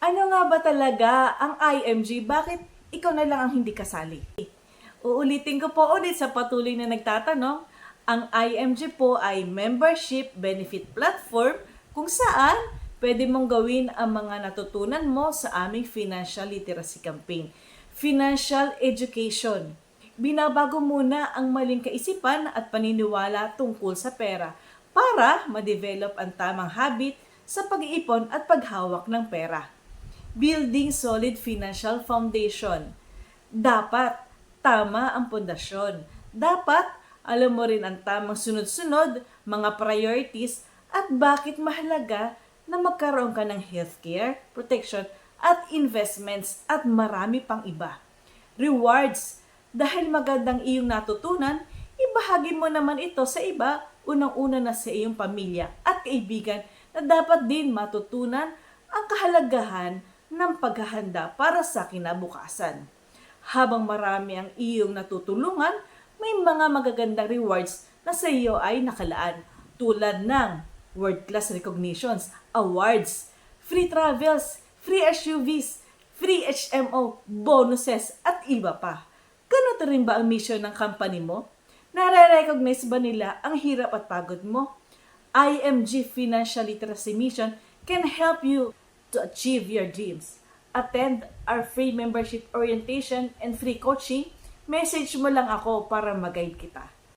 Ano nga ba talaga ang IMG? Bakit ikaw na lang ang hindi kasali? Uulitin ko po ulit sa patuloy na nagtatanong. Ang IMG po ay Membership Benefit Platform kung saan pwede mong gawin ang mga natutunan mo sa aming Financial Literacy Campaign. Financial Education. Binabago muna ang maling kaisipan at paniniwala tungkol sa pera para ma-develop ang tamang habit sa pag-iipon at paghawak ng pera. Building solid financial foundation. Dapat tama ang pundasyon. Dapat alam mo rin ang tamang sunod-sunod, mga priorities, at bakit mahalaga na magkaroon ka ng healthcare, protection, at investments at marami pang iba. Rewards. Dahil magandang iyong natutunan, ibahagi mo naman ito sa iba, unang-una na sa iyong pamilya at kaibigan na dapat din matutunan ang kahalagahan ng paghahanda para sa kinabukasan. Habang marami ang iyong natutulungan, may mga magagandang rewards na sa iyo ay nakalaan tulad ng world-class recognitions, awards, free travels, free SUVs, free HMO, bonuses at iba pa. Ganito rin ba ang mission ng company mo? Nare-recognize ba nila ang hirap at pagod mo? IMG Financial Literacy Mission can help you to achieve your dreams. Attend our free membership orientation and free coaching. Message mo lang ako para mag-guide kita.